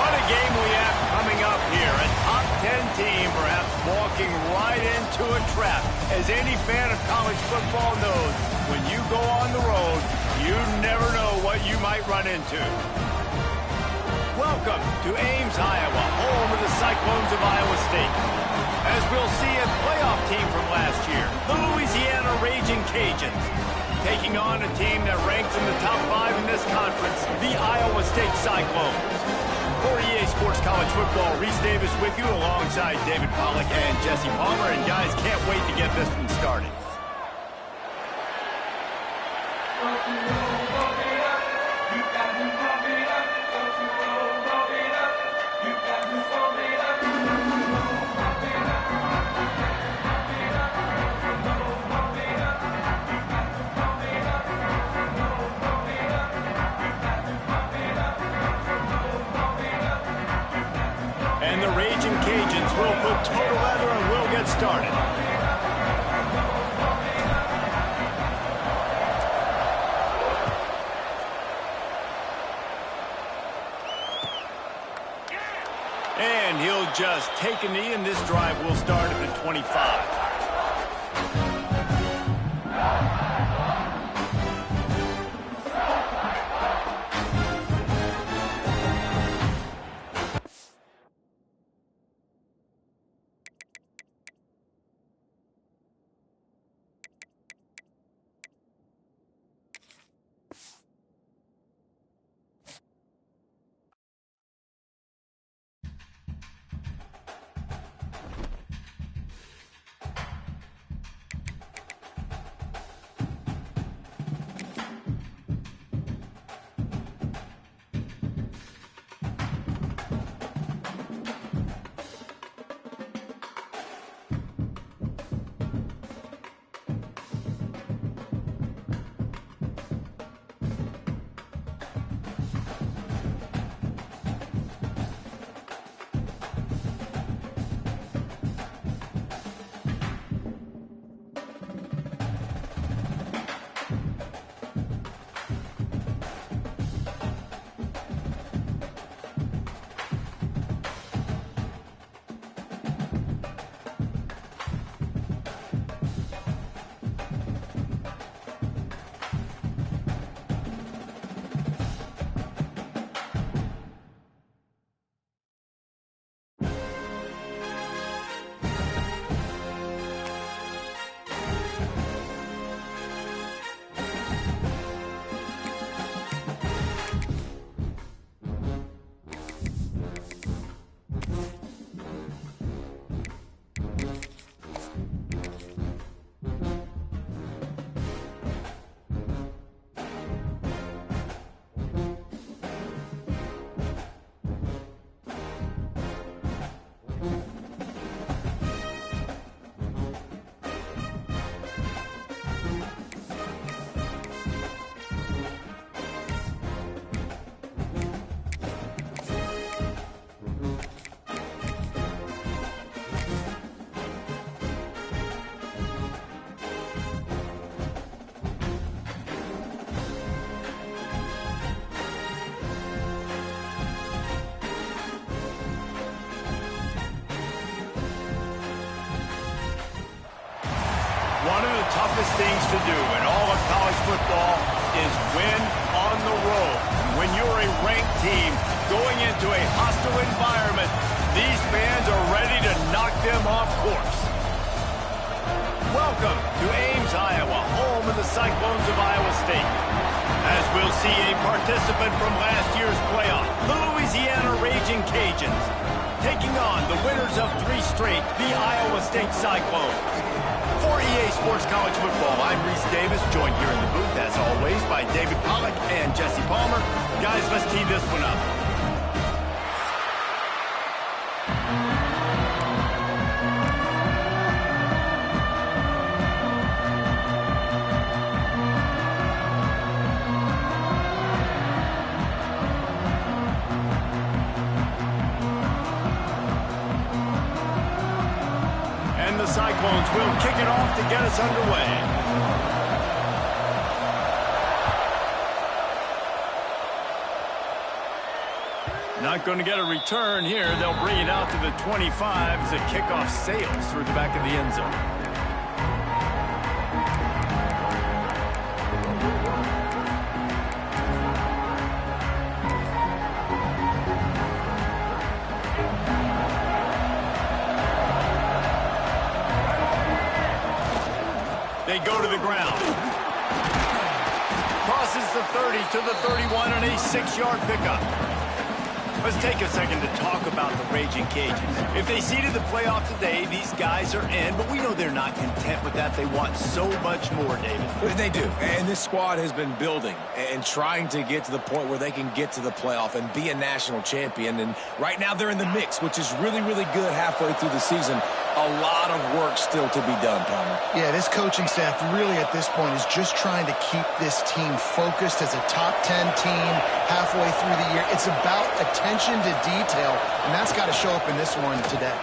What a game we have coming up here. A top 10 team perhaps walking right into a trap. As any fan of college football knows, when you go on the road, you never know what you might run into. Welcome to Ames, Iowa, home of the Cyclones of Iowa State. As we'll see, a playoff team from last year, the Louisiana Raging Cajuns, taking on a team that ranks in the top 5 in this conference, the Iowa State Cyclones. For EA Sports College Football, Reese Davis with you alongside David Pollack and Jesse Palmer. And guys, can't wait to get this one started. And the Raging Cajuns will put total leather and we'll get started. And he'll just take a knee, and this drive will start at the 25. One of the toughest things to do in all of college football is win on the road. When you're a ranked team going into a hostile environment, these fans are ready to knock them off course. Welcome to Ames, Iowa, home of the Cyclones of Iowa State. As we'll see, a participant from last year's playoff, the Louisiana Raging Cajuns, taking on the winners of 3 straight, the Iowa State Cyclones. For EA Sports College Football, I'm Reese Davis, joined here in the booth, as always, by David Pollack and Jesse Palmer. Guys, let's tee this one up. The Cyclones will kick it off to get us underway. Not going to get a return here. They'll bring it out to the 25 as the kickoff sails through the back of the end zone. They go to the ground. Crosses the 30 to the 31 on a 6-yard pickup. Let's take a second to talk about the Raging Cajuns. If they seeded the playoff today, these guys are in, but we know they're not content with that. They want so much more, David. They do, and this squad has been building and trying to get to the point where they can get to the playoff and be a national champion. And right now they're in the mix, which is really, really good halfway through the season. A lot of work still to be done, Palmer. Yeah, this coaching staff really at this point is just trying to keep this team focused as a top 10 team halfway through the year. It's about attention to detail, and that's got to show up in this one today.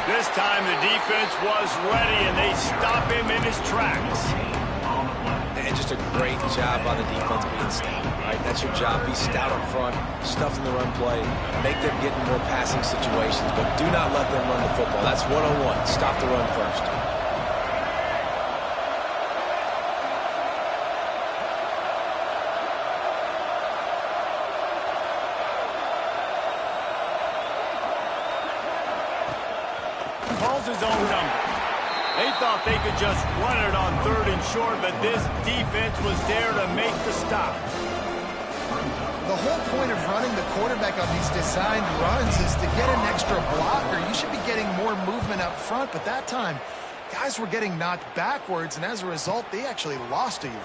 This time the defense was ready, and they stop him in his tracks. And just a great job by the defense being stout, right? That's your job. Be stout up front, stuff in the run play, make them get in more passing situations, but do not let them run the football. That's 101. Stop the run first. Calls his own number. They thought they could just run it on 3rd and short, but this defense was there to make the stop. The whole point of running the quarterback on these designed runs is to get an extra blocker. You should be getting more movement up front, but that time, guys were getting knocked backwards, and as a result, they actually lost a yard.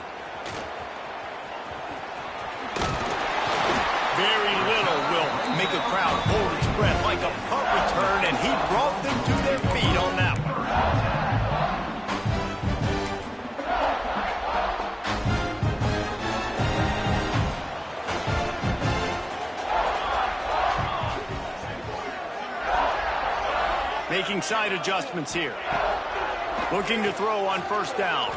Very little will make a crowd hold its breath like a punt return, and he brought them to their feet on that one. Making side adjustments here. Looking to throw on 1st down.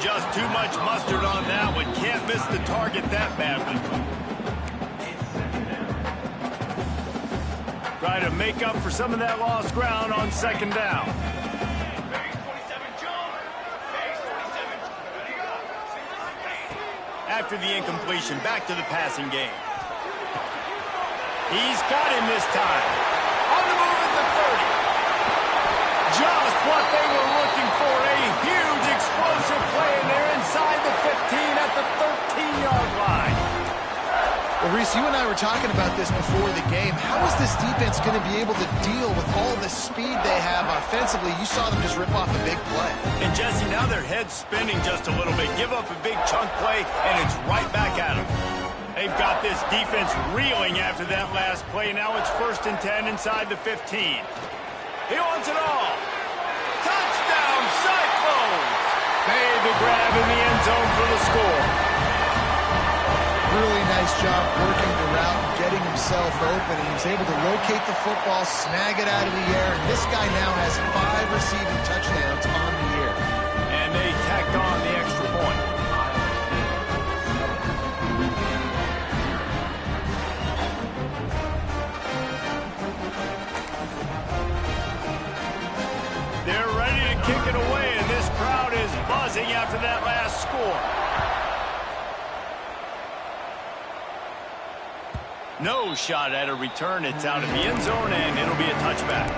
Just too much mustard on that one. Can't miss the target that badly. Try to make up for some of that lost ground on 2nd down. After the incompletion, back to the passing game. He's got him this time. On the move at the 30. Just what they were looking for. A huge explosive play, and they're inside the 15 at the 13-yard line. Well, Reese, you and I were talking about this before the game. How is this defense going to be able to deal with all the speed they have offensively? You saw them just rip off a big play. And, Jesse, now their head's spinning just a little bit. Give up a big chunk play, and it's right back at them. They've got this defense reeling after that last play. Now it's 1st and 10 inside the 15. He wants it all. Touchdown, Cyclones! Made the grab in the end zone for the score. Really nice job working the route and getting himself open. He was able to locate the football, snag it out of the air, and this guy now has 5 receiving touchdowns on the year. And they tacked on the extra point. They're ready to kick it away, and this crowd is buzzing after that last score. No shot at a return. It's out of the end zone, and it'll be a touchback.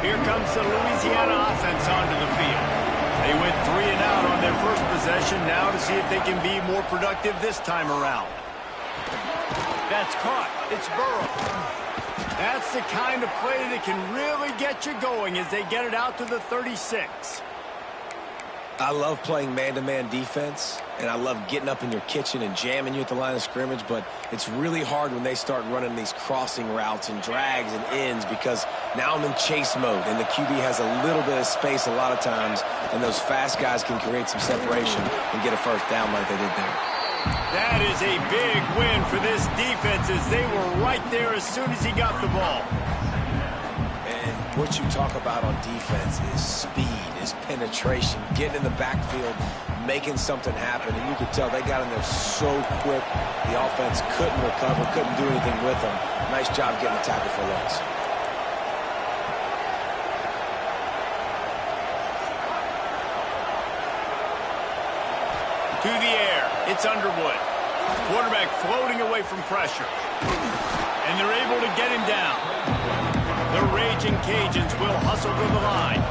Here comes the Louisiana offense onto the field. They went 3 and out on their first possession, now to see if they can be more productive this time around. That's caught. It's Burrow. That's the kind of play that can really get you going as they get it out to the 36. I love playing man-to-man defense, and I love getting up in your kitchen and jamming you at the line of scrimmage, but it's really hard when they start running these crossing routes and drags and ends because now I'm in chase mode, and the QB has a little bit of space a lot of times, and those fast guys can create some separation and get a 1st down like they did there. That is a big win for this defense as they were right there as soon as he got the ball. And what you talk about on defense is speed, is penetration, getting in the backfield, making something happen. And you could tell they got in there so quick, the offense couldn't recover, couldn't do anything with them. Nice job getting the tackle for loss. To the air, it's Underwood. Quarterback floating away from pressure. And they're able to get him down. The Raging Cajuns will hustle to the line.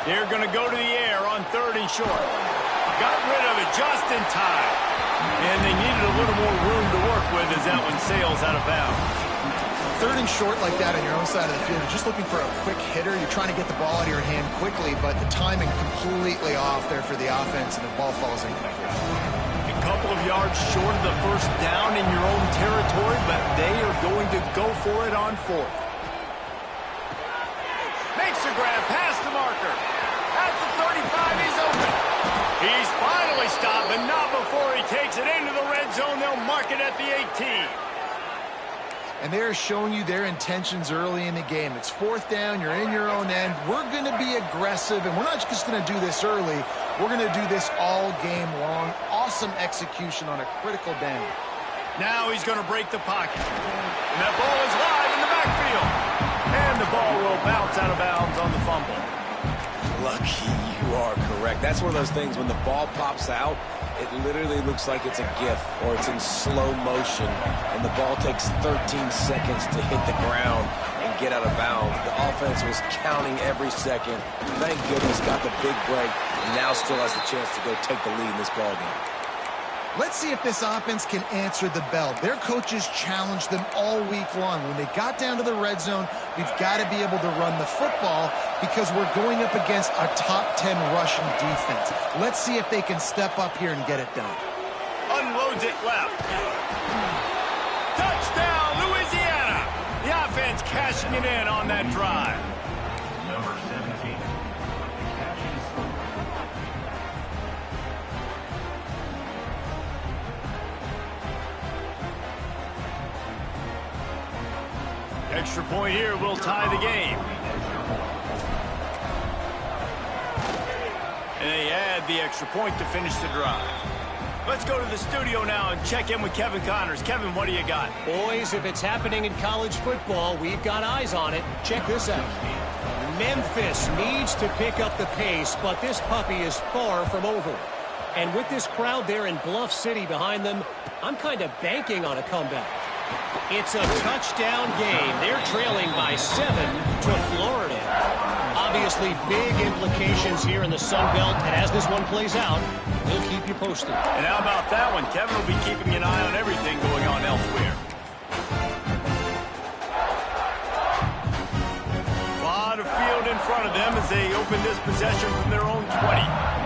They're going to go to the air on 3rd and short. Got rid of it just in time. And they needed a little more room to work with as that one sails out of bounds. 3rd and short like that on your own side of the field. You're just looking for a quick hitter. You're trying to get the ball out of your hand quickly, but the timing completely off there for the offense, and the ball falls incomplete. A couple of yards short of the first down in your own territory, but they are going to go for it on 4th. Makes a grab past the marker. At the 35, he's open. He's finally stopped, but not before he takes it into the red zone. They'll mark it at the 18. And they're showing you their intentions early in the game. It's 4th down. You're in your own end. We're going to be aggressive, and we're not just going to do this early. We're going to do this all game long. Awesome execution on a critical down. Now he's going to break the pocket. And that ball is live in the backfield. And the ball will bounce out of bounds on the fumble. Lucky, you are correct. That's one of those things when the ball pops out, it literally looks like it's a GIF or it's in slow motion, and the ball takes 13 seconds to hit the ground and get out of bounds. The offense was counting every second. Thank goodness got the big break, and now still has the chance to go take the lead in this ball game. Let's see if this offense can answer the bell. Their coaches challenged them all week long. When they got down to the red zone, we've got to be able to run the football because we're going up against a top 10 rushing defense. Let's see if they can step up here and get it done. Unloads it left. Touchdown, Louisiana! The offense cashing it in on that drive. Number 17. Extra point here will tie the game. And they add the extra point to finish the drive. Let's go to the studio now and check in with Kevin Connors. Kevin, what do you got? Boys, if it's happening in college football, we've got eyes on it. Check this out. Memphis needs to pick up the pace, but this puppy is far from over. And with this crowd there in Bluff City behind them, I'm kind of banking on a comeback. It's a touchdown game. They're trailing by 7 to Florida. Obviously, big implications here in the Sun Belt, and as this one plays out, we'll keep you posted. And how about that one? Kevin will be keeping an eye on everything going on elsewhere. A lot of field in front of them as they open this possession from their own 20.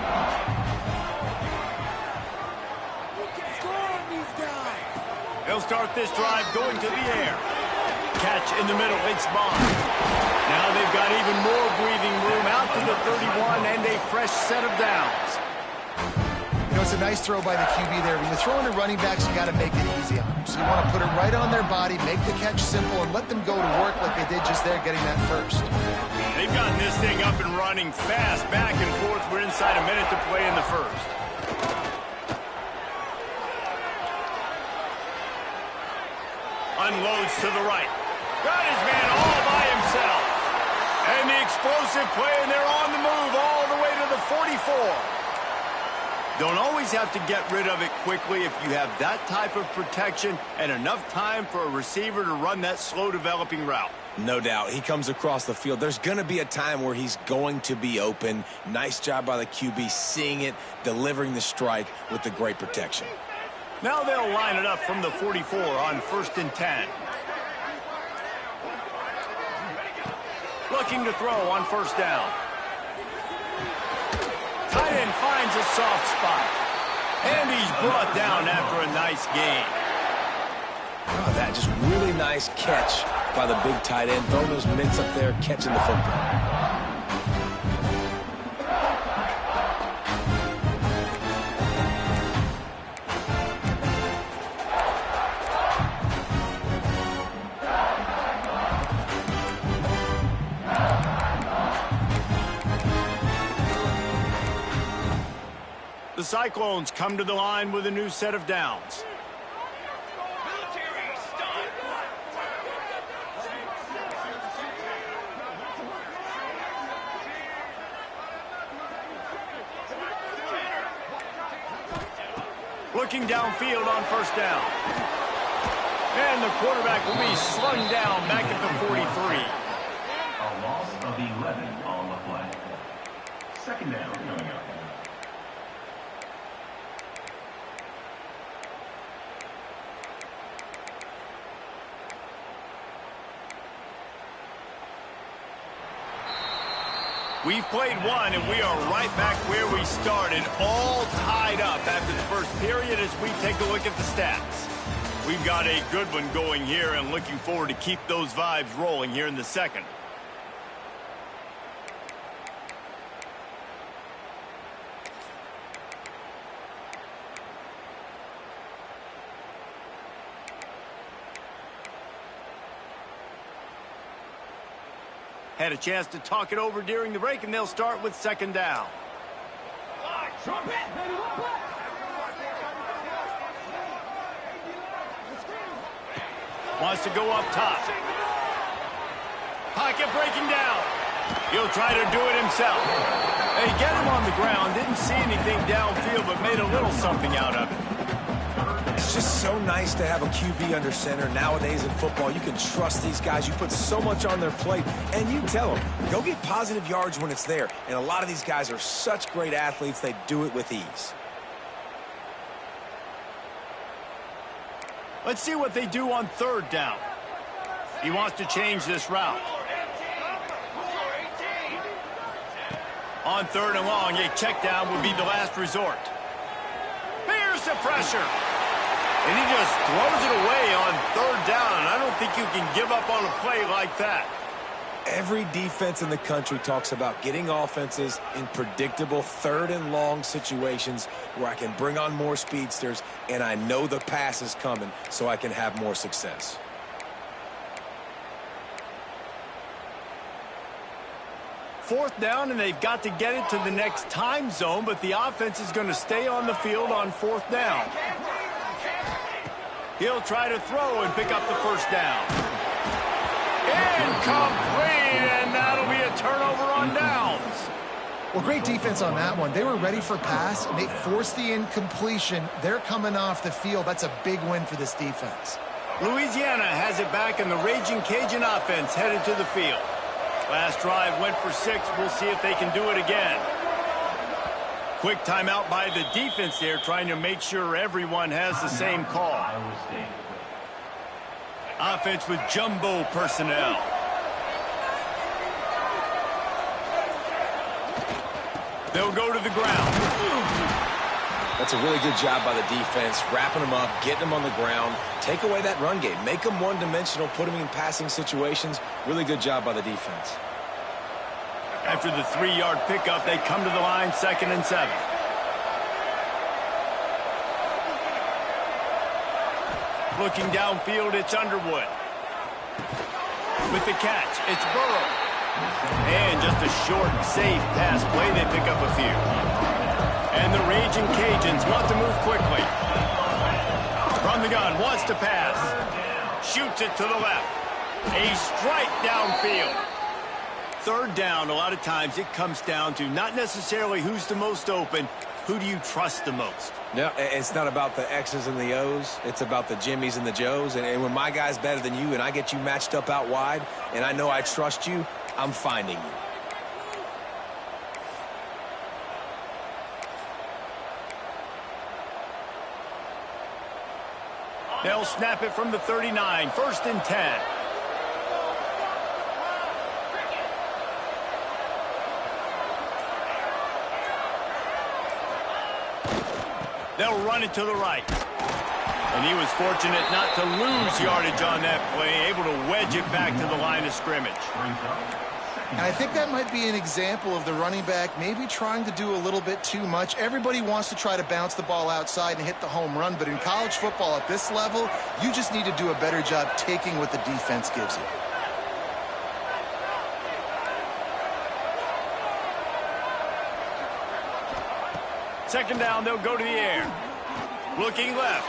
They'll start this drive going to the air. Catch in the middle, it's Bond. Now they've got even more breathing room out to the 31 and a fresh set of downs. You know, it's a nice throw by the QB there. When you're throwing to running backs, you got to make it easy on them. So you want to put it right on their body, make the catch simple, and let them go to work like they did just there, getting that first. They've gotten this thing up and running fast, back and forth. We're inside a minute to play in the first. Unloads to the right. Got his man all by himself. And the explosive play, and they're on the move all the way to the 44. Don't always have to get rid of it quickly if you have that type of protection and enough time for a receiver to run that slow-developing route. No doubt. He comes across the field. There's going to be a time where he's going to be open. Nice job by the QB seeing it, delivering the strike with the great protection. Now they'll line it up from the 44 on 1st and 10. looking to throw on first down. Tight end finds a soft spot. And he's brought down after a nice gain. Oh, that just really nice catch by the big tight end. Throwing those mitts up there, catching the football. The Cyclones come to the line with a new set of downs. Looking downfield on first down. And the quarterback will be slung down back at the 43. A loss of 11 on the play. Second down coming up. We've played one, and we are right back where we started, all tied up after the first period as we take a look at the stats. We've got a good one going here and looking forward to keep those vibes rolling here in the second. Had a chance to talk it over during the break, and they'll start with second down. Wants to go up top. Pocket breaking down. He'll try to do it himself. They get him on the ground. Didn't see anything downfield, but made a little something out of it. It's just so nice to have a QB under center. Nowadays in football, you can trust these guys. You put so much on their plate, and you tell them, go get positive yards when it's there. And a lot of these guys are such great athletes, they do it with ease. Let's see what they do on third down. He wants to change this route. On third and long, a check down would be the last resort. Here's the pressure. And he just throws it away on third down. I don't think you can give up on a play like that. Every defense in the country talks about getting offenses in predictable third and long situations where I can bring on more speedsters and I know the pass is coming so I can have more success. Fourth down, and they've got to get it to the next time zone, but the offense is going to stay on the field on fourth down. He'll try to throw and pick up the first down. Incomplete, and that'll be a turnover on downs. Well, great defense on that one. They were ready for pass, and they forced the incompletion. They're coming off the field. That's a big win for this defense. Louisiana has it back, and the Raging Cajun offense headed to the field. Last drive went for 6. We'll see if they can do it again. Quick timeout by the defense there, trying to make sure everyone has the same call. Offense with jumbo personnel. They'll go to the ground. That's a really good job by the defense, wrapping them up, getting them on the ground, take away that run game, make them one-dimensional, put them in passing situations. Really good job by the defense. After the 3-yard pickup, they come to the line, 2nd and 7. Looking downfield, it's Underwood. With the catch, it's Burrow. And just a short, safe pass play, they pick up a few. And the Raging Cajuns want to move quickly. From the gun, wants to pass. Shoots it to the left. A strike downfield. Third down, a lot of times it comes down to not necessarily who's the most open, who do you trust the most? No, it's not about the X's and the O's. It's about the Jimmies and the Joes. And when my guy's better than you and I get you matched up out wide and I know I trust you, I'm finding you. They'll snap it from the 39, 1st and 10. They'll run it to the right. And he was fortunate not to lose yardage on that play, able to wedge it back to the line of scrimmage. And I think that might be an example of the running back maybe trying to do a little bit too much. Everybody wants to try to bounce the ball outside and hit the home run, but in college football at this level, you just need to do a better job taking what the defense gives you. Second down, they'll go to the air. Looking left.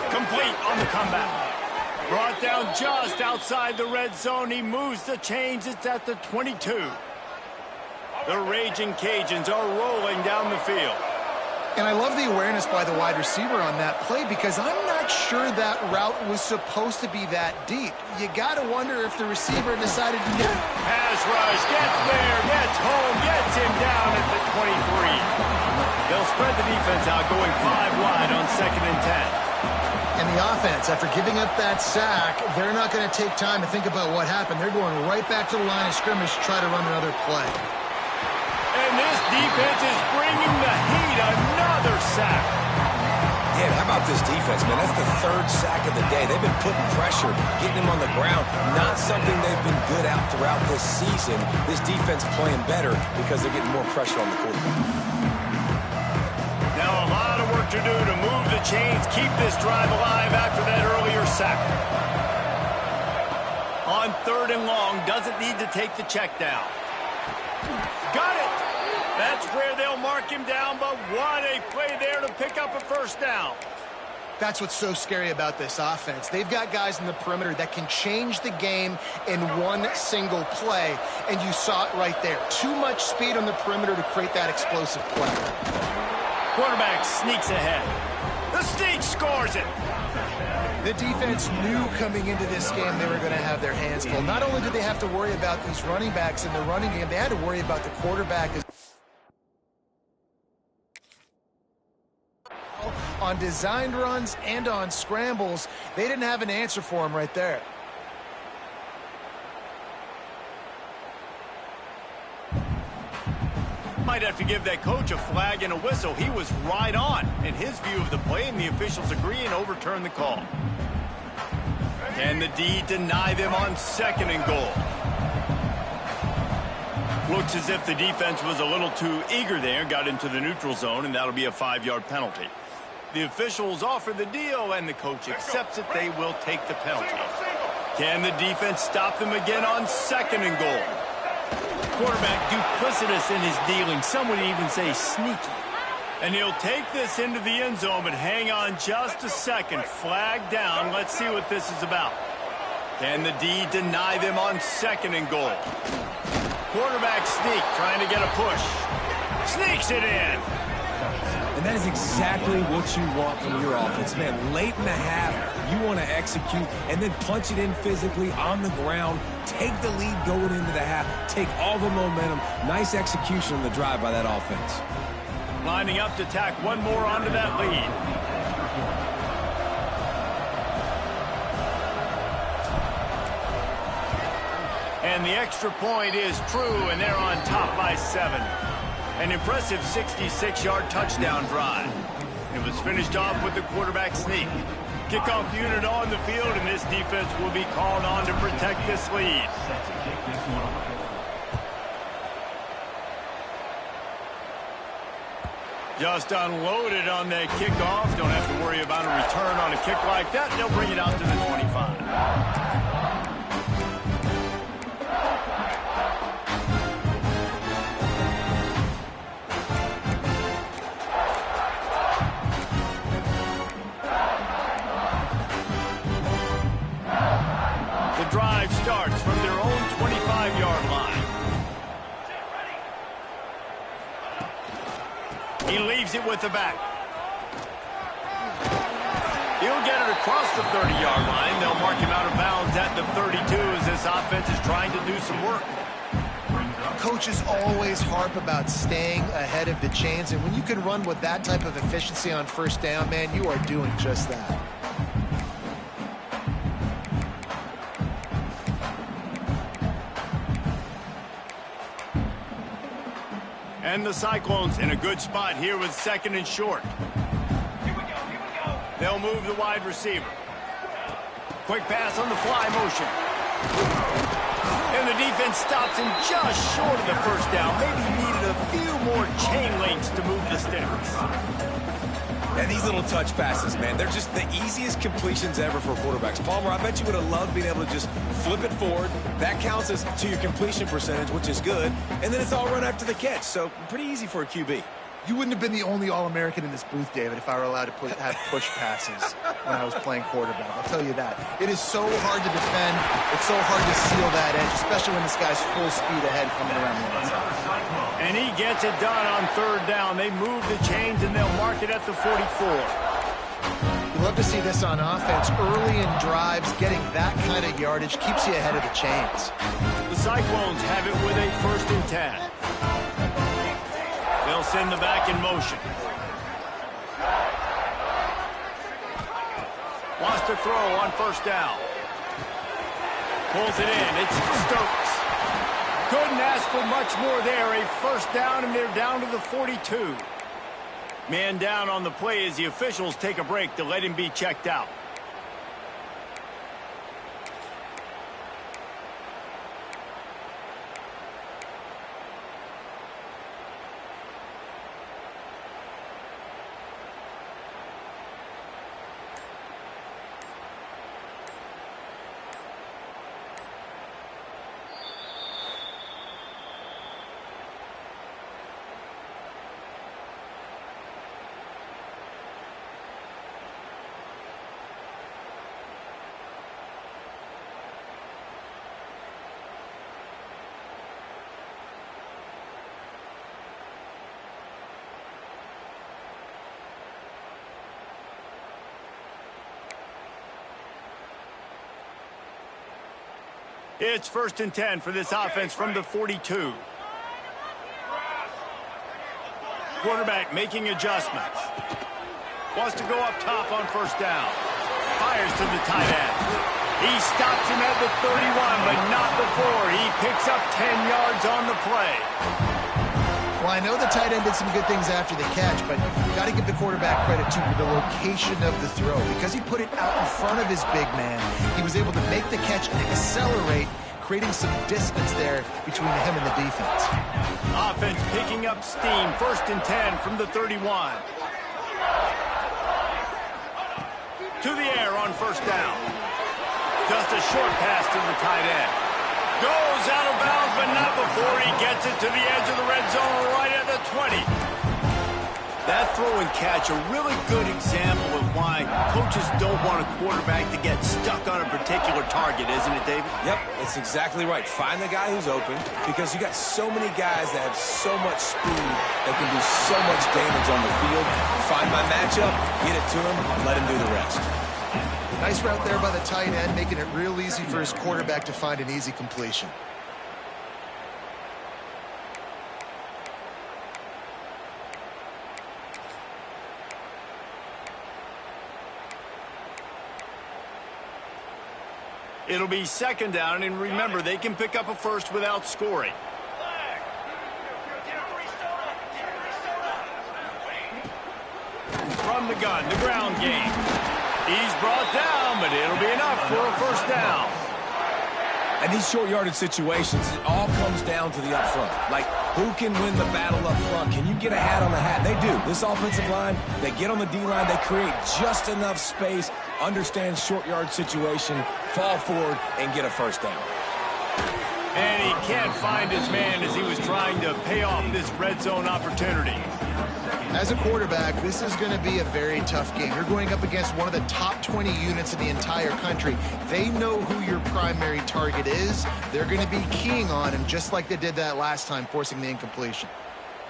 Complete on the comeback. Brought down just outside the red zone. He moves the chains. It's at the 22. The Raging Cajuns are rolling down the field. And I love the awareness by the wide receiver on that play because I'm not sure that route was supposed to be that deep. You got to wonder if the receiver decided to do it. Pass rush, gets there, gets home, gets him down at the 23. They'll spread the defense out going 5 wide on 2nd and 10. And the offense, after giving up that sack, they're not going to take time to think about what happened. They're going right back to the line of scrimmage to try to run another play. And this defense is bringing the heat. Another sack. Yeah, how about this defense, man? That's the 3rd sack of the day. They've been putting pressure, getting him on the ground. Not something they've been good at throughout this season. This defense playing better because they're getting more pressure on the quarterback. Now a lot of work to do to move the chains, keep this drive alive after that earlier sack. On 3rd and long, doesn't need to take the check down. Got it! That's where they'll mark him down, but what a play there to pick up a first down. That's what's so scary about this offense. They've got guys in the perimeter that can change the game in one single play, and you saw it right there. Too much speed on the perimeter to create that explosive play. Quarterback sneaks ahead. The sneak scores it. The defense knew coming into this game they were going to have their hands full. Not only did they have to worry about these running backs in the running game, they had to worry about the quarterback on designed runs and on scrambles. They didn't have an answer for him right there. Might have to give that coach a flag and a whistle. He was right on in his view of the play, and the officials agree and overturn the call. Can the D deny them on 2nd and goal? Looks as if the defense was a little too eager there, got into the neutral zone, and that'll be a 5-yard penalty. The officials offer the deal, and the coach accepts it. They will take the penalty. Can the defense stop them again on 2nd and goal? Quarterback duplicitous in his dealing. Some would even say sneaky. And he'll take this into the end zone, but hang on just a second. Flag down. Let's see what this is about. Can the D deny them on 2nd and goal? Quarterback sneak, trying to get a push. Sneaks it in. And that is exactly what you want from your offense, man. Late in the half, you want to execute and then punch it in physically on the ground. Take the lead going into the half. Take all the momentum. Nice execution on the drive by that offense. Lining up to tack one more onto that lead. And the extra point is true, and they're on top by 7. An impressive 66-yard touchdown drive. It was finished off with the quarterback sneak. Kickoff unit on the field, and this defense will be called on to protect this lead. Just unloaded on that kickoff. Don't have to worry about a return on a kick like that. They'll bring it out to the 25. The drive starts from their own 25-yard line. He leaves it with the back. He'll get it across the 30-yard line. They'll mark him out of bounds at the 32 as this offense is trying to do some work. Coaches always harp about staying ahead of the chains, and when you can run with that type of efficiency on 1st down, man, you are doing just that. And the Cyclones in a good spot here with 2nd and short. They'll move the wide receiver. Quick pass on the fly motion. And the defense stops him just short of the first down. Maybe needed a few more chain links to move the sticks. And these little touch passes, man, they're just the easiest completions ever for quarterbacks. Palmer, I bet you would have loved being able to just flip it forward. That counts as to your completion percentage, which is good. And then it's all run after the catch. So pretty easy for a QB. You wouldn't have been the only All-American in this booth, David, if I were allowed to have push passes when I was playing quarterback. I'll tell you that. It is so hard to defend. It's so hard to seal that edge, especially when this guy's full speed ahead coming around the outside. And he gets it done on third down. They move the chains, and they'll mark it at the 44. You love to see this on offense. Early in drives, getting that kind of yardage keeps you ahead of the chains. The Cyclones have it with a 1st and 10. They'll send the back in motion. Wants to throw on 1st down. Pulls it in. It's Stokes. Couldn't ask for much more there. A 1st down, and they're down to the 42. Man down on the play as the officials take a break to let him be checked out. It's 1st and 10 for this offense from the 42. Quarterback making adjustments. Wants to go up top on 1st down. Fires to the tight end. He stops him at the 31, but not before. He picks up 10 yards on the play. Well, I know the tight end did some good things after the catch, but you got to give the quarterback credit, too, for the location of the throw. Because he put it out in front of his big man, he was able to make the catch and accelerate, creating some distance there between him and the defense. Offense picking up steam. 1st and 10 from the 31. To the air on 1st down. Just a short pass to the tight end. Goes out of bounds, but not before he gets it to the edge of the red zone right at the 20. That throw and catch, a really good example of why coaches don't want a quarterback to get stuck on a particular target, isn't it, David? Yep, that's exactly right. Find the guy who's open, because you got so many guys that have so much speed that can do so much damage on the field. Find my matchup, get it to him, and let him do the rest. Nice route there by the tight end, making it real easy for his quarterback to find an easy completion. It'll be 2nd down, and remember, they can pick up a 1st without scoring. From the gun, the ground game. He's brought down, but it'll be enough for a 1st down. And these short yardage situations, it all comes down to the up front. Like, who can win the battle up front? Can you get a hat on the hat? They do. This offensive line, they get on the D-line, they create just enough space, understand short yard situation, fall forward, and get a 1st down. And he can't find his man as he was trying to pay off this red zone opportunity. As a quarterback, this is going to be a very tough game. You're going up against one of the top 20 units in the entire country. They know who your primary target is. They're going to be keying on him just like they did that last time, forcing the incompletion.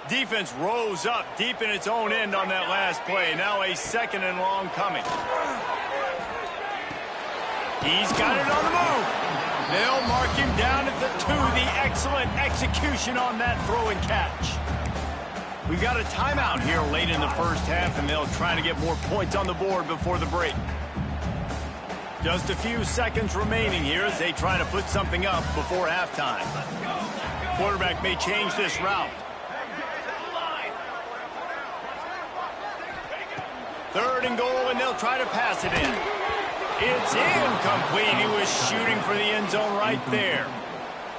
Defense rose up deep in its own end on that last play. Now a 2nd and long coming. He's got it on the move. They'll mark him down at the 2. The excellent execution on that throw and catch. We've got a timeout here late in the 1st half, and they'll try to get more points on the board before the break. Just a few seconds remaining here as they try to put something up before halftime. Quarterback may change this route. 3rd and goal, and they'll try to pass it in. It's incomplete. He was shooting for the end zone right there.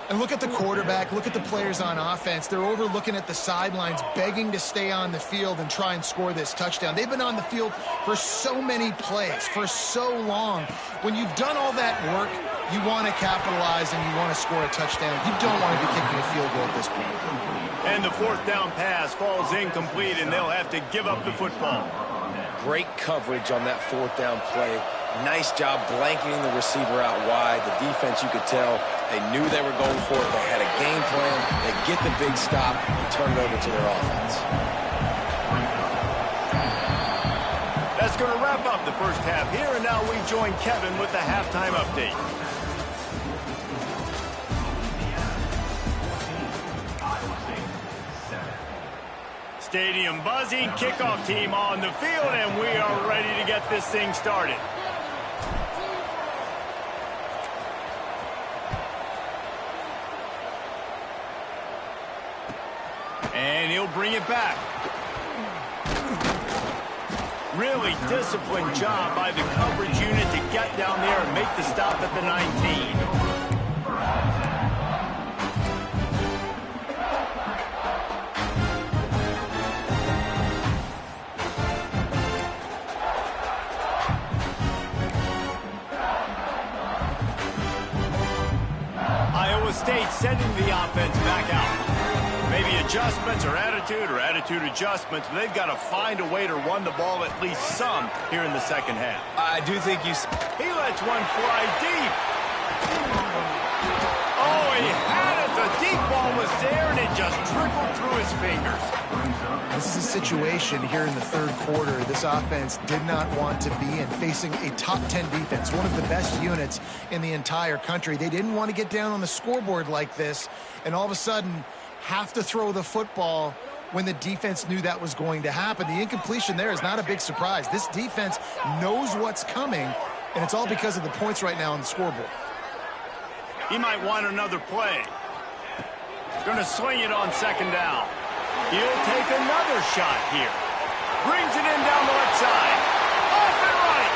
And look at the quarterback, look at the players on offense. They're overlooking at the sidelines, begging to stay on the field and try and score this touchdown. They've been on the field for so many plays, for so long. When you've done all that work, you want to capitalize and you want to score a touchdown. You don't want to be kicking a field goal at this point. And the 4th down pass falls incomplete, and they'll have to give up the football. Great coverage on that 4th down play. Nice job blanketing the receiver out wide. The defense, you could tell, they knew they were going for it. They had a game plan. They get the big stop and turn it over to their offense. That's going to wrap up the first half here, and now we join Kevin with the halftime update. Stadium buzzing, kickoff team on the field, and we are ready to get this thing started. And he'll bring it back. Really disciplined job by the coverage unit to get down there and make the stop at the 19. Iowa State sending the offense back out. Maybe adjustments or attitude adjustments, but they've got to find a way to run the ball at least some here in the second half. I do think he lets one fly deep. Oh, he had it. The deep ball was there, and it just trickled through his fingers. This is a situation here in the 3rd quarter this offense did not want to be in, facing a top 10 defense, one of the best units in the entire country. They didn't want to get down on the scoreboard like this, and all of a sudden have to throw the football when the defense knew that was going to happen. The incompletion there is not a big surprise. This defense knows what's coming, and it's all because of the points right now on the scoreboard. He might want another play. Going to swing it on 2nd down. He'll take another shot here. Brings it in down the left side. Off and running.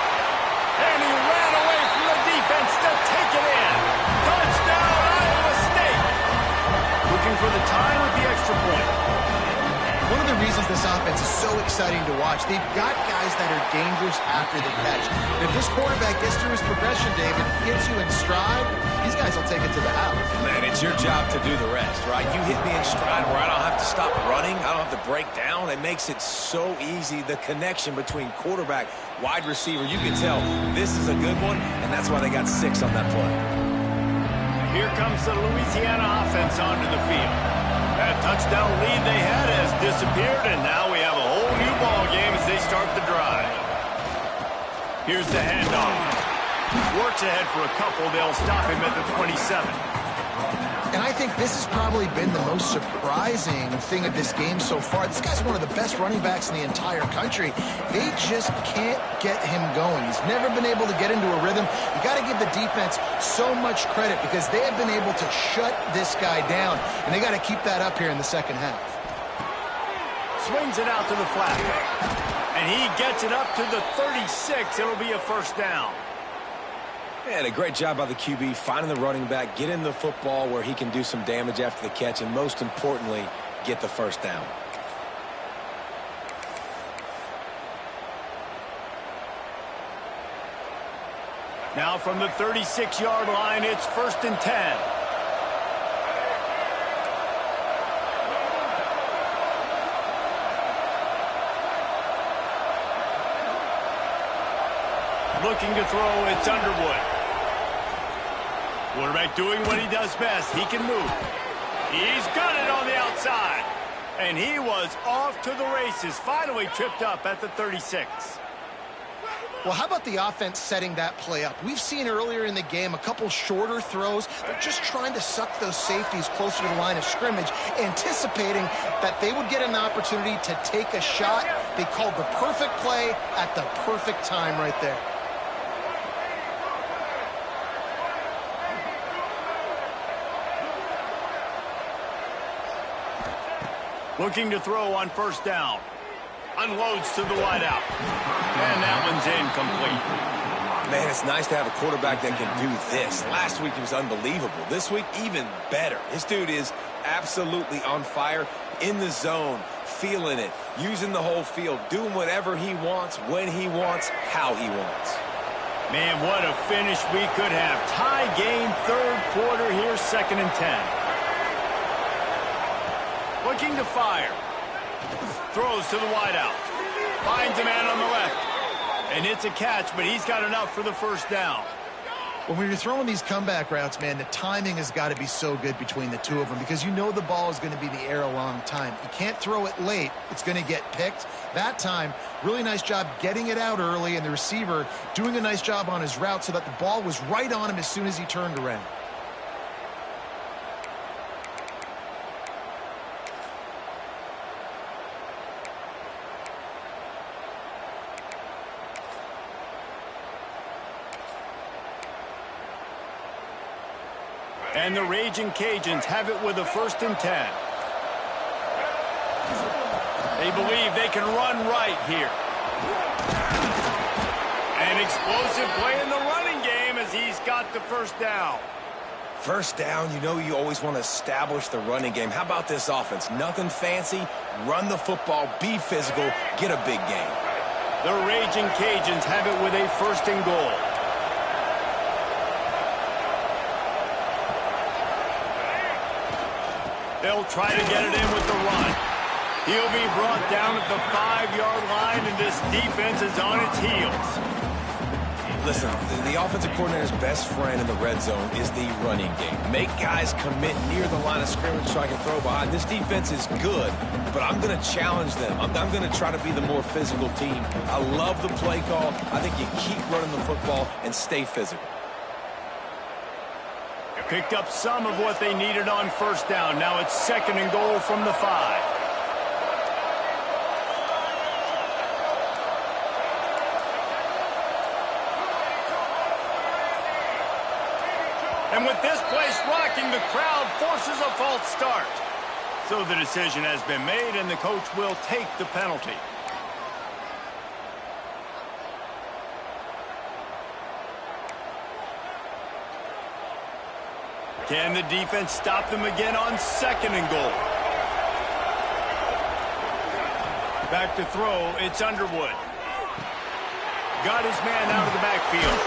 And he ran away from the defense to take it in. Touchdown, Iowa State. Looking for the tie with the extra point. One of the reasons this offense is so exciting to watch, they've got guys that are dangerous after the catch. And if this quarterback gets through his progression, David, hits you in stride, these guys will take it to the house. Man, it's your job to do the rest, right? You hit me in stride where I don't have to stop running. I don't have to break down. It makes it so easy, the connection between quarterback, wide receiver. You can tell this is a good one, and that's why they got 6 on that play. Here comes the Louisiana offense onto the field. That touchdown lead they had has disappeared, and now we have a whole new ball game as they start the drive. Here's the handoff. Works ahead for a couple. They'll stop him at the 27. And I think this has probably been the most surprising thing of this game so far. This guy's one of the best running backs in the entire country. They just can't get him going. He's never been able to get into a rhythm. You got to give the defense so much credit because they have been able to shut this guy down, and they got to keep that up here in the second half. Swings it out to the flat. And he gets it up to the 36. It'll be a 1st down. And a great job by the QB finding the running back, getting the football where he can do some damage after the catch, and most importantly, get the 1st down. Now from the 36-yard line, it's 1st and 10. Looking to throw, it's Underwood. Quarterback doing what he does best. He can move. He's got it on the outside. And he was off to the races. Finally tripped up at the 36. Well, how about the offense setting that play up? We've seen earlier in the game a couple shorter throws. They're just trying to suck those safeties closer to the line of scrimmage, anticipating that they would get an opportunity to take a shot. They called the perfect play at the perfect time right there. Looking to throw on 1st down. Unloads to the wideout. incomplete. Man, it's nice to have a quarterback that can do this. Last week he was unbelievable. This week, even better. This dude is absolutely on fire, in the zone, feeling it, using the whole field, doing whatever he wants, when he wants, how he wants. Man, what a finish we could have. Tie game, third quarter here, 2nd and 10. Looking to fire. Throws to the wideout. Finds a man on the left. And it's a catch, but he's got enough for the first down. When you're throwing these comeback routes, man, the timing has got to be so good between the two of them because you know the ball is going to be in the air a long time. You can't throw it late. It's going to get picked. That time, really nice job getting it out early, and the receiver doing a nice job on his route so that the ball was right on him as soon as he turned around. And the Raging Cajuns have it with a 1st and 10. They believe they can run right here. An explosive play in the running game as he's got the first down. First down, you know you always want to establish the running game. How about this offense? Nothing fancy. Run the football, be physical, get a big gain. The Raging Cajuns have it with a 1st and goal. They'll try to get it in with the run. He'll be brought down at the 5-yard line, and this defense is on its heels. Listen, the offensive coordinator's best friend in the red zone is the running game. Make guys commit near the line of scrimmage so I can throw behind. This defense is good, but I'm going to challenge them. I'm going to try to be the more physical team. I love the play call. I think you keep running the football and stay physical. Picked up some of what they needed on first down. Now it's 2nd and goal from the 5. And with this place rocking, the crowd forces a false start. So the decision has been made, and the coach will take the penalty. Can the defense stop them again on 2nd and goal? Back to throw, it's Underwood. Got his man out of the backfield.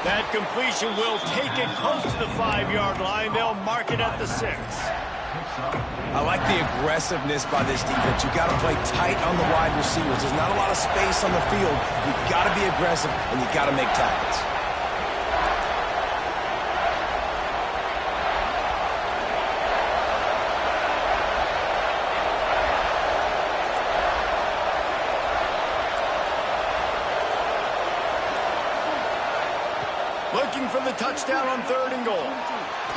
That completion will take it close to the 5-yard line. They'll mark it at the 6. I like the aggressiveness by this defense. You got to play tight on the wide receivers. There's not a lot of space on the field. You got to be aggressive, and you got to make tackles. Looking for the touchdown on 3rd and goal.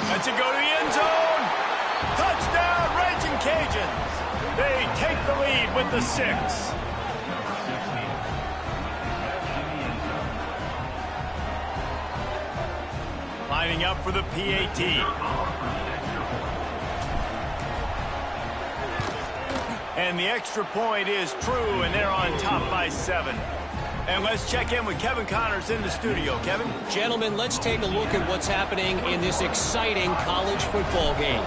Let's it go to the end zone. Touchdown, Raging Cajuns. They take the lead with the 6. Lining up for the PAT. And the extra point is true, and they're on top by 7. And let's check in with Kevin Connors in the studio. Kevin? Gentlemen, let's take a look at what's happening in this exciting college football game.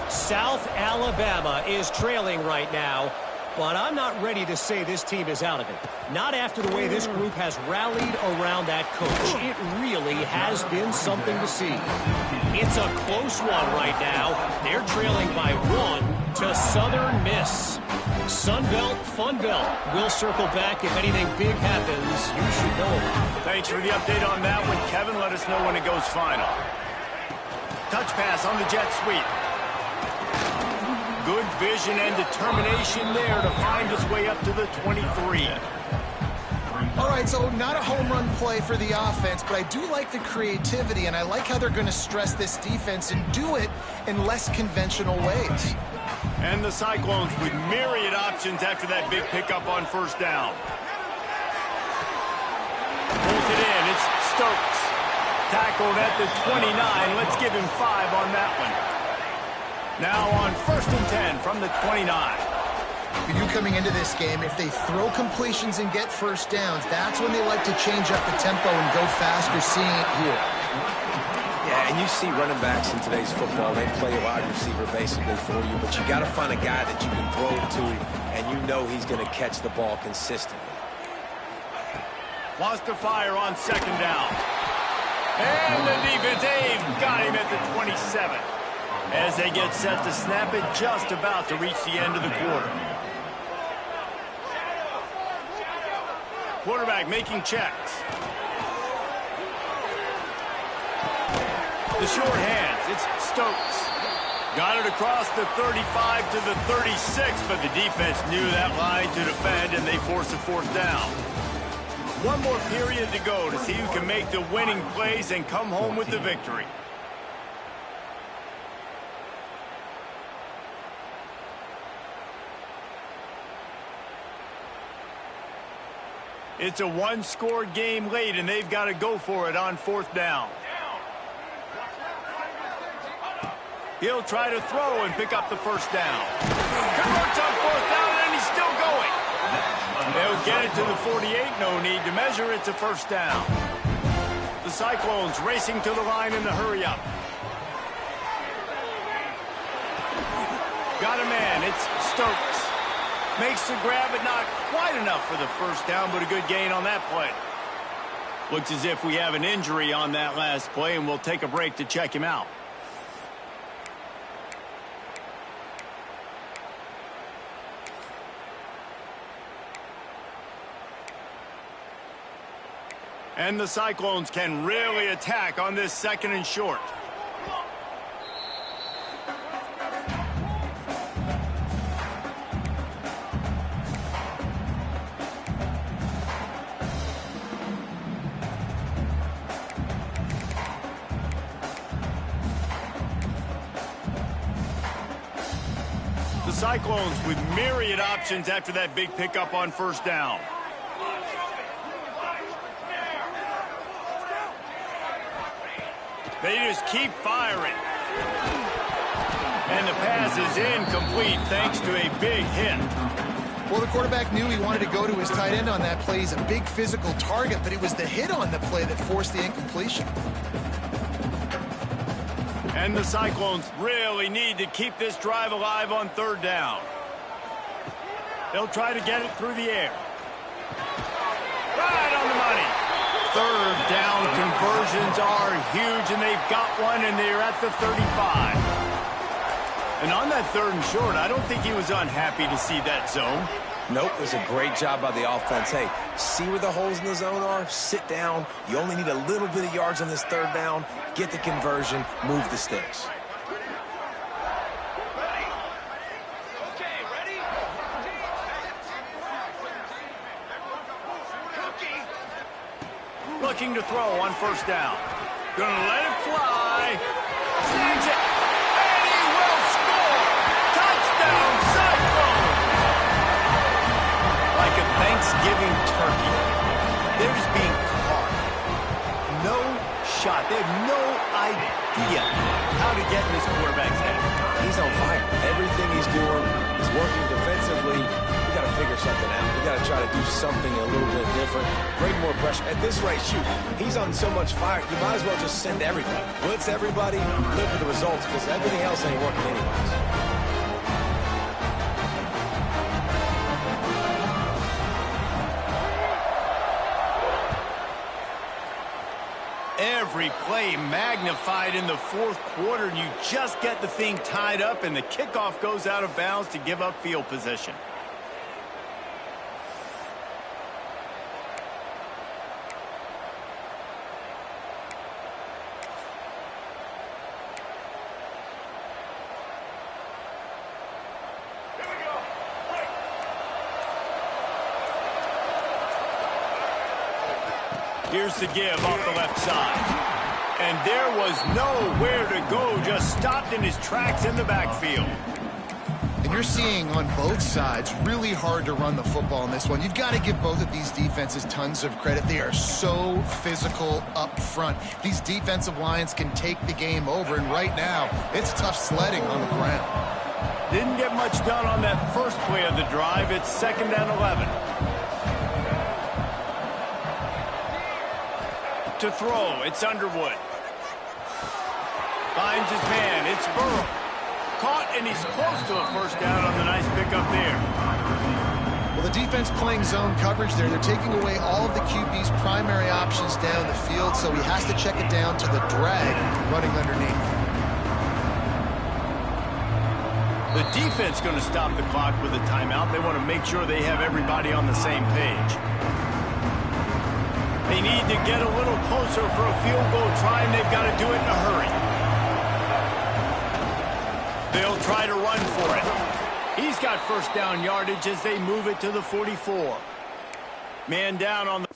South Alabama is trailing right now, but I'm not ready to say this team is out of it. Not after the way this group has rallied around that coach. It really has been something to see. It's a close one right now. They're trailing by 1 to Southern Miss. Sunbelt, Funbelt. We'll circle back. If anything big happens, you should know about it. Thanks for the update on that one, Kevin. Let us know when it goes final. Touch pass on the jet sweep. Good vision and determination there to find his way up to the 23. All right, so not a home run play for the offense, but I do like the creativity, and I like how they're going to stress this defense and do it in less conventional ways. And the Cyclones with myriad options after that big pickup on first down. Pulls it in. It's Stokes. Tackled at the 29. Let's give him 5 on that one. Now on 1st and 10 from the 29. For you coming into this game, if they throw completions and get first downs, that's when they like to change up the tempo and go faster, seeing it here. Yeah, and you see running backs in today's football, they play a wide receiver basically for you, but you got to find a guy that you can throw it to, and you know he's going to catch the ball consistently. Wants to fire on second down. And the defense, they've got him at the 27. As they get set to snap it, just about to reach the end of the quarter. Quarterback making checks. The short hands, it's Stokes. Got it across the 35 to the 36, but the defense knew that line to defend, and they force a fourth down. One more period to go to see who can make the winning plays and come home with the victory. It's a one-score game late, and they've got to go for it on fourth down. He'll try to throw and pick up the first down. Converts on fourth down, and he's still going. They'll get it to the 48. No need to measure. It's a first down. The Cyclones racing to the line in the hurry-up. Got a man. It's Stokes. Makes the grab, but not quite enough for the first down, but a good gain on that play. Looks as if we have an injury on that last play, and we'll take a break to check him out. And the Cyclones can really attack on this second and short. The Cyclones with myriad options after that big pickup on first down. They just keep firing. And the pass is incomplete thanks to a big hit. Well, the quarterback knew he wanted to go to his tight end on that play. He's a big physical target, but it was the hit on the play that forced the incompletion. And the Cyclones really need to keep this drive alive on third down. They'll try to get it through the air. Right on the money. Third down conversions are huge, and they've got one, and they're at the 35. And on that third and short, I don't think he was unhappy to see that zone. Nope, it was a great job by the offense. Hey, see where the holes in the zone are? Sit down. You only need a little bit of yards on this third down. Get the conversion. Move the sticks. Looking to throw on first down. Gonna let it fly. Slings it. And he will score. Touchdown, Cyclone. Like a Thanksgiving turkey. They're just being caught. No shot. They have no idea how to get in this quarterback's head. He's on fire. Everything he's doing is working defensively. We got to figure something out. We got to try to do something a little bit different. Bring more pressure. At this rate, shoot, he's on so much fire, you might as well just send everybody. Blitz everybody, live for the results, because everything else ain't working anyways. Every play magnified in the fourth quarter, and you just get the thing tied up, and the kickoff goes out of bounds to give up field position. Here's the give off the left side. And there was nowhere to go, just stopped in his tracks in the backfield. And you're seeing on both sides, really hard to run the football in this one. You've got to give both of these defenses tons of credit. They are so physical up front. These defensive lines can take the game over, and right now, it's tough sledding on the ground. Didn't get much done on that first play of the drive. It's 2nd and 11. To throw, it's Underwood. Finds his man, it's Burrow. Caught, and he's close to a first down on the nice pickup there. Well, the defense playing zone coverage there. They're taking away all of the QB's primary options down the field, so he has to check it down to the drag running underneath. The defense going to stop the clock with a timeout. They want to make sure they have everybody on the same page. They need to get a little closer for a field goal try, and they've got to do it in a hurry. They'll try to run for it. He's got first down yardage as they move it to the 44. Man down on the...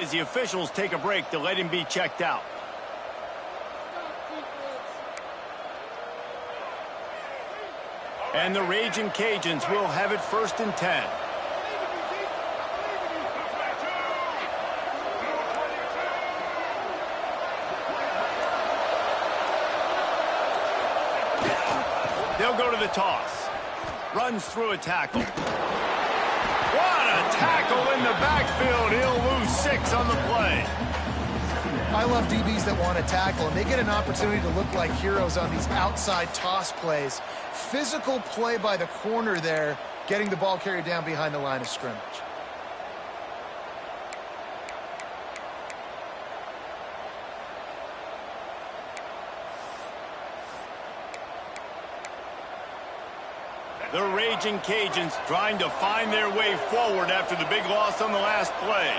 as the officials take a break to let him be checked out. And the Raging Cajuns will have it 1st and 10. They'll go to the toss. Runs through a tackle. What a tackle in the backfield. He'll lose 6 on the play. I love DBs that want to tackle, and they get an opportunity to look like heroes on these outside toss plays. Physical play by the corner there, getting the ball carried down behind the line of scrimmage. The Raging Cajuns trying to find their way forward after the big loss on the last play.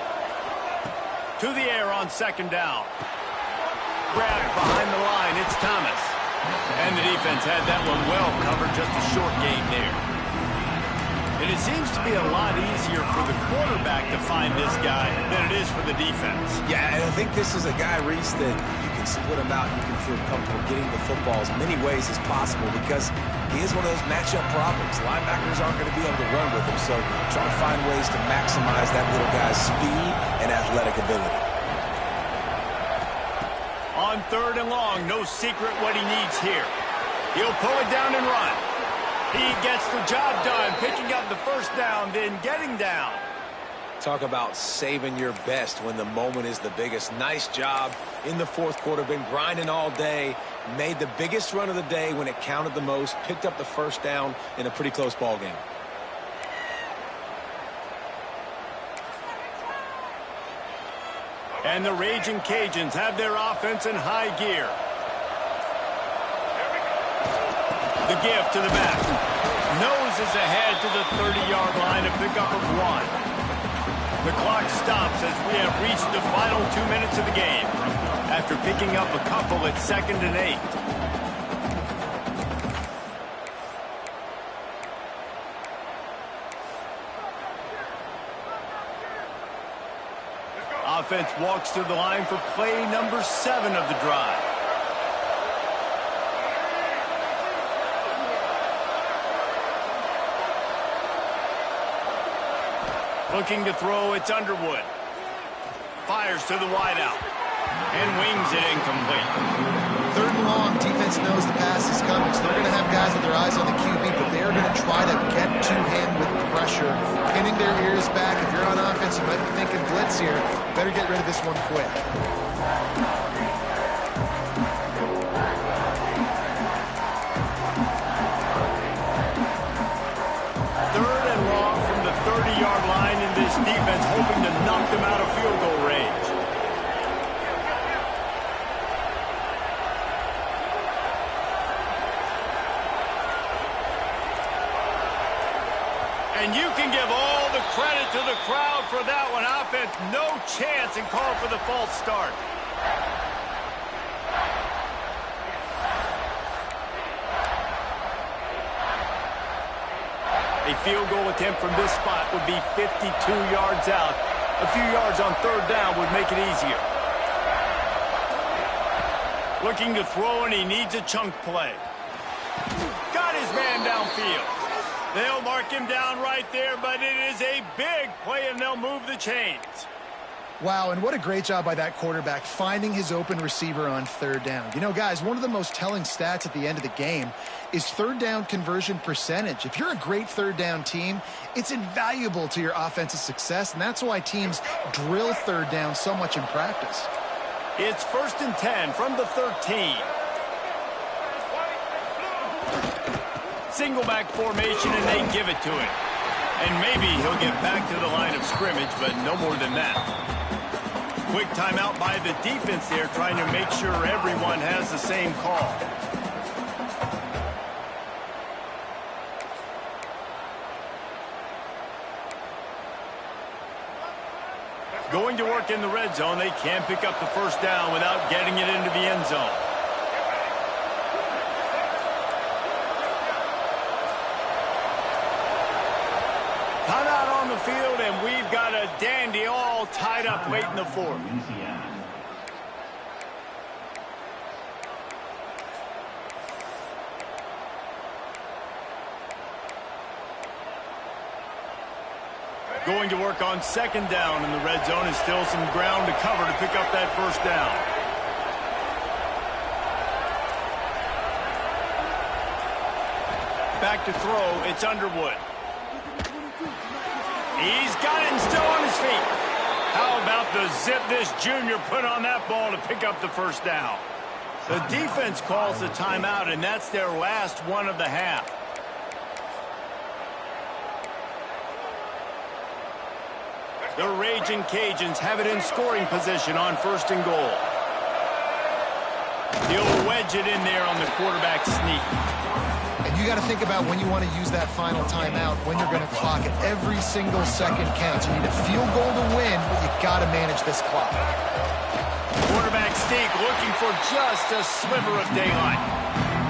To the air on 2nd down. Grabbed behind the line, it's Thomas. And the defense had that one well covered, just a short gain there. And it seems to be a lot easier for the quarterback to find this guy than it is for the defense. Yeah, and I think this is a guy, Reese, that you can split him out. You can feel comfortable getting the football as many ways as possible because he is one of those matchup problems. Linebackers aren't going to be able to run with him, so try to find ways to maximize that little guy's speed and athletic ability. On 3rd and long, no secret what he needs here. He'll pull it down and run. He gets the job done, picking up the first down, then getting down. Talk about saving your best when the moment is the biggest. Nice job in the 4th quarter. Been grinding all day. Made the biggest run of the day when it counted the most. Picked up the first down in a pretty close ball game. And the Raging Cajuns have their offense in high gear. The give to the back. Noses ahead to the 30-yard line to pick up a 1. The clock stops as we have reached the final 2 minutes of the game. After picking up a couple at 2nd and 8. Offense walks to the line for play number 7 of the drive. Looking to throw, it's Underwood. Fires to the wideout. And wings it incomplete. 3rd and long, defense knows the pass is coming, so they're going to have guys with their eyes on the QB, but they're going to try to get to him with pressure, pinning their ears back. If you're on offense, you might be thinking blitz here. Better get rid of this one quick. 3rd and long from the 30-yard line, in this defense hoping to knock them out of field goal range. And you can give all the credit to the crowd for that one. Offense, no chance, and call for the false start. A field goal attempt from this spot would be 52 yards out. A few yards on third down would make it easier. Looking to throw, and he needs a chunk play. Got his man downfield. They'll mark him down right there, but it is a big play, and they'll move the chains. Wow, and what a great job by that quarterback finding his open receiver on third down. You know, guys, one of the most telling stats at the end of the game is third down conversion percentage. If you're a great third down team, it's invaluable to your offensive success, and that's why teams drill third down so much in practice. It's 1st and 10 from the 13. Single back formation, and they give it to him. And maybe he'll get back to the line of scrimmage, but no more than that. Quick timeout by the defense there, trying to make sure everyone has the same call. Going to work in the red zone. They can't pick up the first down without getting it into the end zone. Timeout on the field, and we've got a dandy all tied up late in the fourth. Going to work on second down in the red zone, and still some ground to cover to pick up that first down. Back to throw, it's Underwood. He's got it and still on his feet. How about the zip this junior put on that ball to pick up the first down? The defense calls the timeout, and that's their last one of the half. The Raging Cajuns have it in scoring position on 1st and goal. He'll wedge it in there on the quarterback sneak. And you got to think about when you want to use that final timeout, when you're going to clock it. Every single second counts. You need a field goal to win, but you got to manage this clock. Quarterback sneak looking for just a sliver of daylight.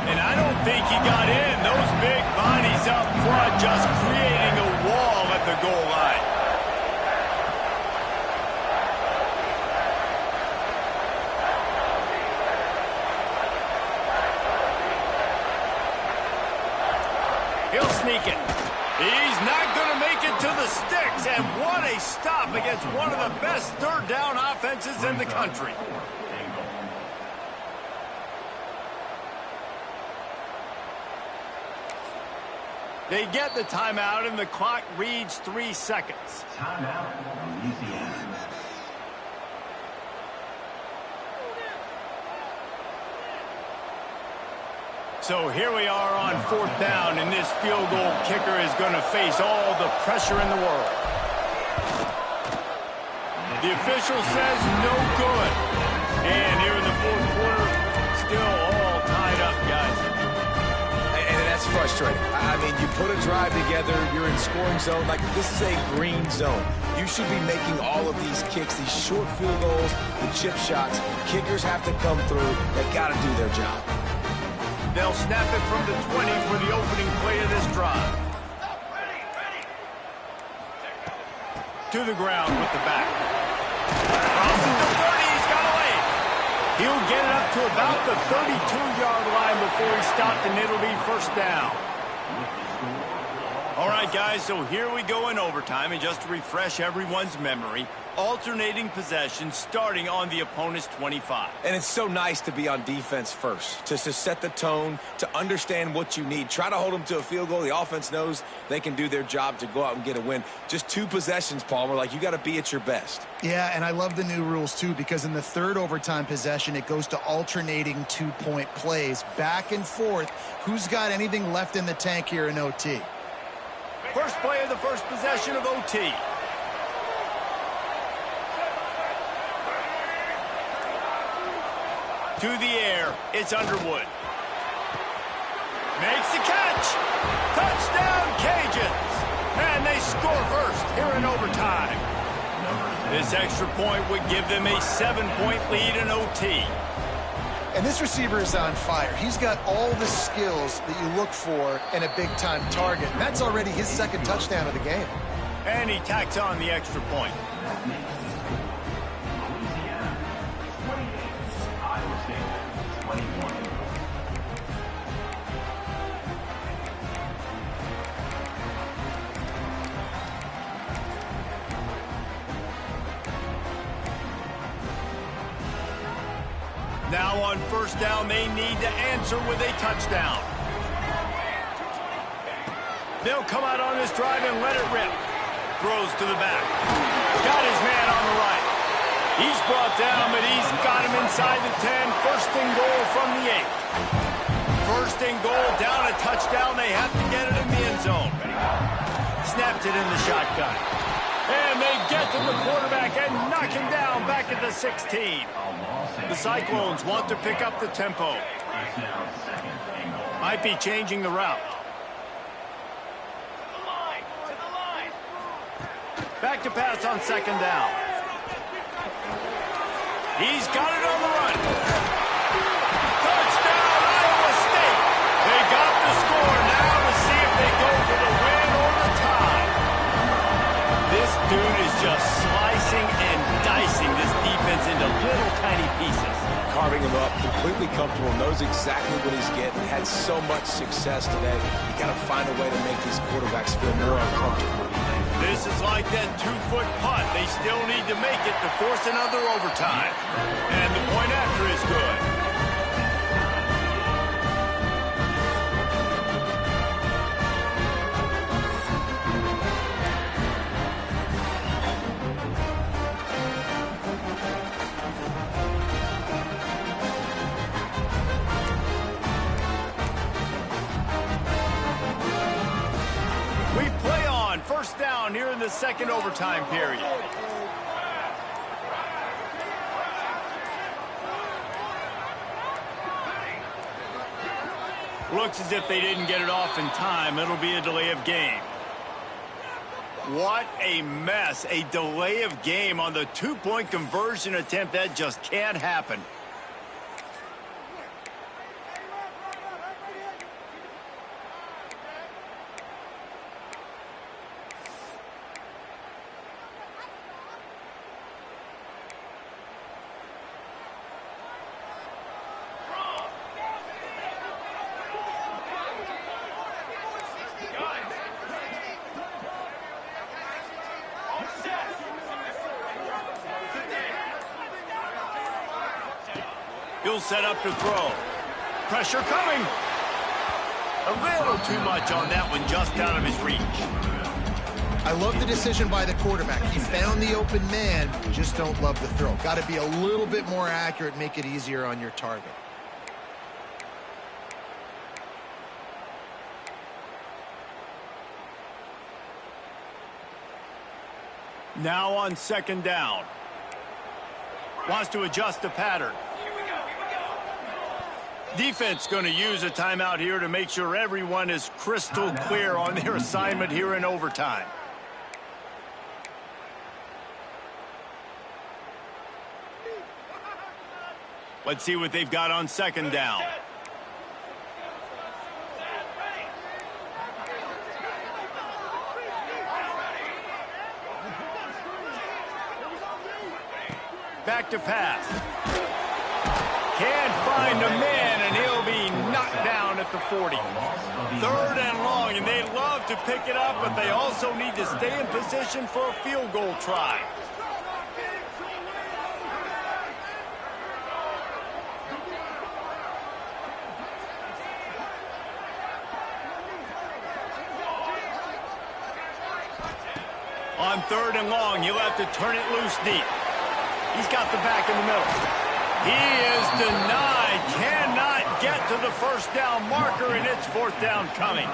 And I don't think he got in. Those big bodies up front just creating a wall at the goal line. He'll sneak it. He's not going to make it to the sticks, and what a stop against one of the best third down offenses in the country. They get the timeout, and the clock reads 3 seconds. Timeout, Louisiana. So here we are on 4th down, and this field goal kicker is going to face all the pressure in the world. The official says no good. And here in the 4th quarter, still all tied up, guys. And that's frustrating. I mean, you put a drive together, you're in scoring zone. Like, this is a green zone. You should be making all of these kicks, these short field goals, the chip shots. Kickers have to come through. They got to do their job. They'll snap it from the 20 for the opening play of this drive. To the ground with the back. Crossing the 30, he's got away. He'll get it up to about the 32-yard line before he stopped, and it'll be first down. All right, guys, so here we go in overtime, and just to refresh everyone's memory, alternating possession starting on the opponent's 25. And it's so nice to be on defense first, to set the tone, to understand what you need. Try to hold them to a field goal. The offense knows they can do their job to go out and get a win. Just 2 possessions, Palmer. Like, you got to be at your best. Yeah, and I love the new rules, too, because in the third overtime possession, it goes to alternating 2-point plays, back and forth. Who's got anything left in the tank here in OT? First play of the first possession of OT. To the air, it's Underwood. Makes the catch. Touchdown, Cajuns. And they score first here in overtime. This extra point would give them a 7-point lead in OT. And this receiver is on fire. He's got all the skills that you look for in a big-time target. And that's already his 2nd touchdown of the game. And he tacks on the extra point. Now on first down, they need to answer with a touchdown. They'll come out on this drive and let it rip. Throws to the back. Got his man on the right. He's brought down, but he's got him inside the 10. First and goal from the 8. First and goal, down a touchdown. They have to get it in the end zone. Snapped it in the shotgun. And they get to the quarterback and knock him down back at the 16. The Cyclones want to pick up the tempo. Might be changing the route. Back to pass on second down. He's got it on the run. Touchdown, Iowa State. They got the score now to see if they go for the win or the tie. This dude is just slicing and dicing this defense into little tiny pieces. Carving him up, completely comfortable, knows exactly what he's getting. Had so much success today. You got to find a way to make these quarterbacks feel more uncomfortable. This is like that 2-foot putt. They still need to make it to force another overtime. And the point after is good. We play on first down here in the second overtime period. Looks as if they didn't get it off in time. It'll be a delay of game. What a mess. A delay of game on the two-point conversion attempt. That just can't happen. He'll set up to throw. Pressure coming. A little too much on that one, just out of his reach. I love the decision by the quarterback. He found the open man, just don't love the throw. Got to be a little bit more accurate, make it easier on your target. Now on second down. Wants to adjust the pattern. Defense going to use a timeout here to make sure everyone is crystal clear on their assignment here in overtime. Let's see what they've got on second down. Back to pass. Can't find a man, and he'll be knocked down at the 40. Third and long, and they love to pick it up, but they also need to stay in position for a field goal try. On third and long, he'll have to turn it loose deep. He's got the back in the middle. He is denied. Cannot get to the first down marker, and it's fourth down coming.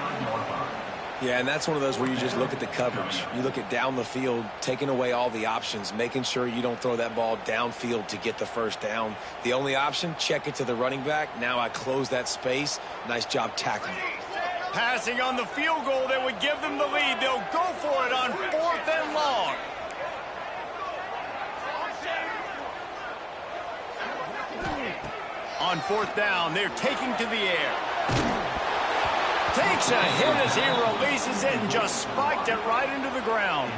Yeah, and that's one of those where you just look at the coverage. You look at down the field, taking away all the options, making sure you don't throw that ball downfield to get the first down. The only option, check it to the running back. Now I close that space. Nice job tackling. Passing on the field goal that would give them the lead. They'll go for it on fourth and long. On fourth down, they're taking to the air. Takes a hit as he releases it and just spiked it right into the ground.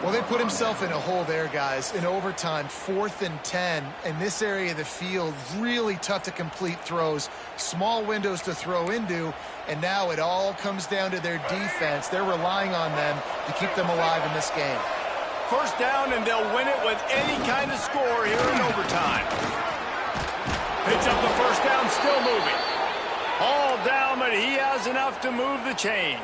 Well, they put himself in a hole there, guys. In overtime, 4th and 10. In this area of the field, really tough to complete throws. Small windows to throw into, and now it all comes down to their defense. They're relying on them to keep them alive in this game. First down, and they'll win it with any kind of score here in overtime. Picks up the first down, still moving. All down, but he has enough to move the chains.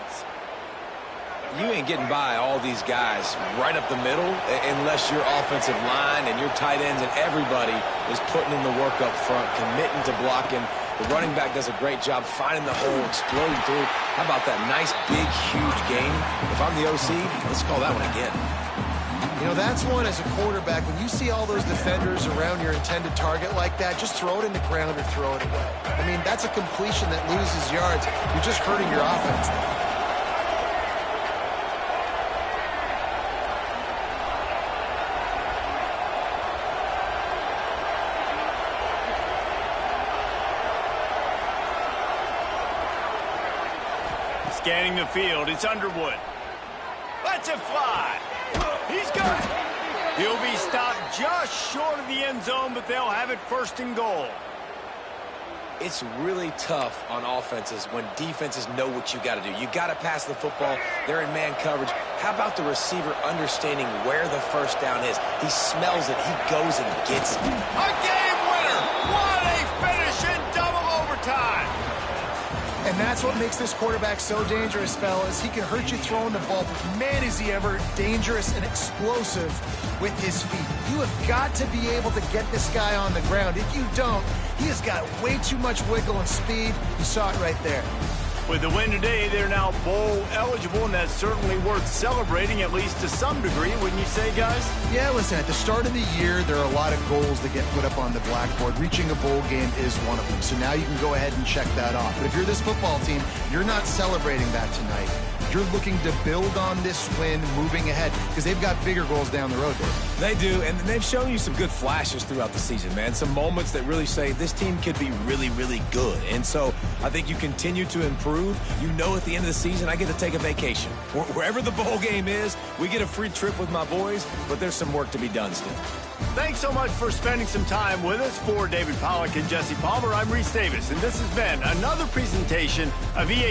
You ain't getting by all these guys right up the middle unless your offensive line and your tight ends and everybody is putting in the work up front, committing to blocking. The running back does a great job finding the hole, exploding through. How about that nice, big, huge gain? If I'm the OC, let's call that one again. You know, that's one as a quarterback. When you see all those defenders around your intended target like that, just throw it in the ground or throw it away. I mean, that's a completion that loses yards. You're just hurting your offense. Scanning the field, it's Underwood. Lets it fly. He's got it. He'll be stopped just short of the end zone, but they'll have it first and goal. It's really tough on offenses when defenses know what you got to do. You got to pass the football. They're in man coverage. How about the receiver understanding where the first down is? He smells it. He goes and gets it. A game winner. What a finish in double overtime. And that's what makes this quarterback so dangerous, fellas. He can hurt you throwing the ball, but man, is he ever dangerous and explosive with his feet. You have got to be able to get this guy on the ground. If you don't, he has got way too much wiggle and speed. You saw it right there. With the win today, they're now bowl eligible, and that's certainly worth celebrating, at least to some degree, wouldn't you say, guys? Yeah, listen, at the start of the year, there are a lot of goals that get put up on the blackboard. Reaching a bowl game is one of them. So now you can go ahead and check that off. But if you're this football team, you're not celebrating that tonight. You're looking to build on this win moving ahead because they've got bigger goals down the road, Dave. They do, and they've shown you some good flashes throughout the season, man. Some moments that really say this team could be really, really good. And so I think you continue to improve. You know at the end of the season, I get to take a vacation. Wherever the bowl game is, we get a free trip with my boys, but there's some work to be done still. Thanks so much for spending some time with us. For David Pollack and Jesse Palmer, I'm Reese Davis, and this has been another presentation of EA